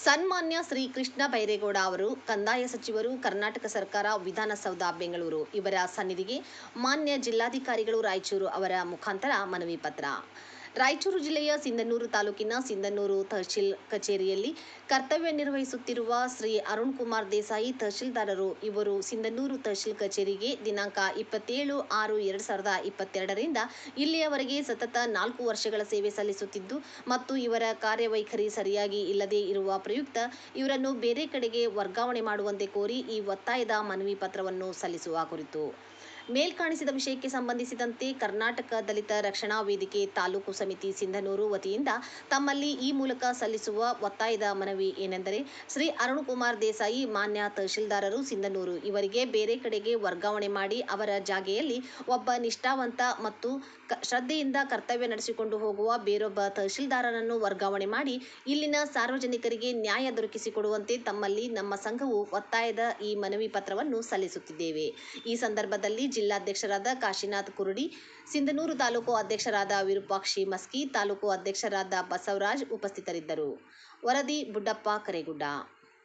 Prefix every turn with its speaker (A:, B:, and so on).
A: ಸನ್ಮಾನ್ಯ ಶ್ರೀ ಕೃಷ್ಣ ಬೈರೇಗೌಡ ಅವರು ಕಂದಾಯ ಸಚಿವರು, ಕರ್ನಾಟಕ ಸರ್ಕಾರ, ವಿಧಾನಸೌಧ ಬೆಂಗಳೂರು ಇವರ ಸನ್ನಿಧಿಗೆ ಮಾನ್ಯ ಜಿಲ್ಲಾಧಿಕಾರಿಗಳು ರಾಯಚೂರು ಅವರ ಮುಖಾಂತರ ಮನವಿ ಪತ್ರ. ರಾಯಚೂರು ಜಿಲ್ಲೆಯ ಸಿಂಧನೂರು ತಾಲೂಕಿನ ಸಿಂಧನೂರು ತಹಶೀಲ್ ಕಚೇರಿಯಲ್ಲಿ ಕರ್ತವ್ಯ ನಿರ್ವಹಿಸುತ್ತಿರುವ ಶ್ರೀ ಅರುಣ್ ಕುಮಾರ್ ದೇಸಾಯಿ ತಹಶೀಲ್ದಾರರು ಇವರು ಸಿಂಧನೂರು ತಹಶೀಲ್ ಕಚೇರಿಗೆ ದಿನಾಂಕ 27/6/2022ರಿಂದ ಇಲ್ಲಿಯವರೆಗೆ ಸತತ 4 ವರ್ಷಗಳ ಸೇವೆ ಸಲ್ಲಿಸುತ್ತಿದ್ದು ಮತ್ತು ಇವರ ಕಾರ್ಯವೈಖರಿ ಸರಿಯಾಗಿ ಇಲ್ಲದೇ ಇರುವ ಪ್ರಯುಕ್ತ ಇವರನ್ನು ಬೇರೆ ಕಡೆಗೆ ವರ್ಗಾವಣೆ ಮಾಡುವಂತೆ ಕೋರಿ ಈ ಒತ್ತಾಯದ ಮನವಿ ಪತ್ರವನ್ನು ಸಲ್ಲಿಸುವ ಕುರಿತು ಮೇಲ್ಕಾಣಿಸಿದ ವಿಷಯಕ್ಕೆ ಸಂಬಂಧಿಸಿದಂತೆ ಕರ್ನಾಟಕ ದಲಿತ ರಕ್ಷಣಾ ವೇದಿಕೆ ತಾಲೂಕು ಸಮಿತಿ ಸಿಂಧನೂರು ವತಿಯಿಂದ ತಮ್ಮಲ್ಲಿ ಈ ಮೂಲಕ ಸಲ್ಲಿಸುವ ಒತ್ತಾಯದ ಮನವಿ ಏನೆಂದರೆ, ಶ್ರೀ ಅರುಣ್ ಕುಮಾರ್ ದೇಸಾಯಿ ಮಾನ್ಯ ತಹಶೀಲ್ದಾರರು ಸಿಂಧನೂರು ಇವರಿಗೆ ಬೇರೆ ಕಡೆಗೆ ವರ್ಗಾವಣೆ ಮಾಡಿ ಅವರ ಜಾಗೆಯಲ್ಲಿ ಒಬ್ಬ ನಿಷ್ಠಾವಂತ ಮತ್ತು ಶ್ರದ್ಧೆಯಿಂದ ಕರ್ತವ್ಯ ನಡೆಸಿಕೊಂಡು ಹೋಗುವ ಬೇರೊಬ್ಬ ತಹಶೀಲ್ದಾರರನ್ನು ವರ್ಗಾವಣೆ ಮಾಡಿ ಇಲ್ಲಿನ ಸಾರ್ವಜನಿಕರಿಗೆ ನ್ಯಾಯ ದೊರಕಿಸಿಕೊಡುವಂತೆ ತಮ್ಮಲ್ಲಿ ನಮ್ಮ ಸಂಘವು ಒತ್ತಾಯದ ಈ ಮನವಿ ಪತ್ರವನ್ನು ಸಲ್ಲಿಸುತ್ತಿದ್ದೇವೆ. ಈ ಸಂದರ್ಭದಲ್ಲಿ ಜಿಲ್ಲಾಧ್ಯಕ್ಷರಾದ ಕಾಶಿನಾಥ್ ಕುರುಡಿ, ಸಿಂಧನೂರು ತಾಲೂಕು ಅಧ್ಯಕ್ಷರಾದ ವಿರೂಪಾಕ್ಷಿ ಮಸ್ಕಿ, ತಾಲೂಕು ಅಧ್ಯಕ್ಷರಾದ ಬಸವರಾಜ್ ಉಪಸ್ಥಿತರಿದ್ದರು. ವರದಿ ಬುಡ್ಡಪ್ಪ ಕರೇಗುಡ್ಡ.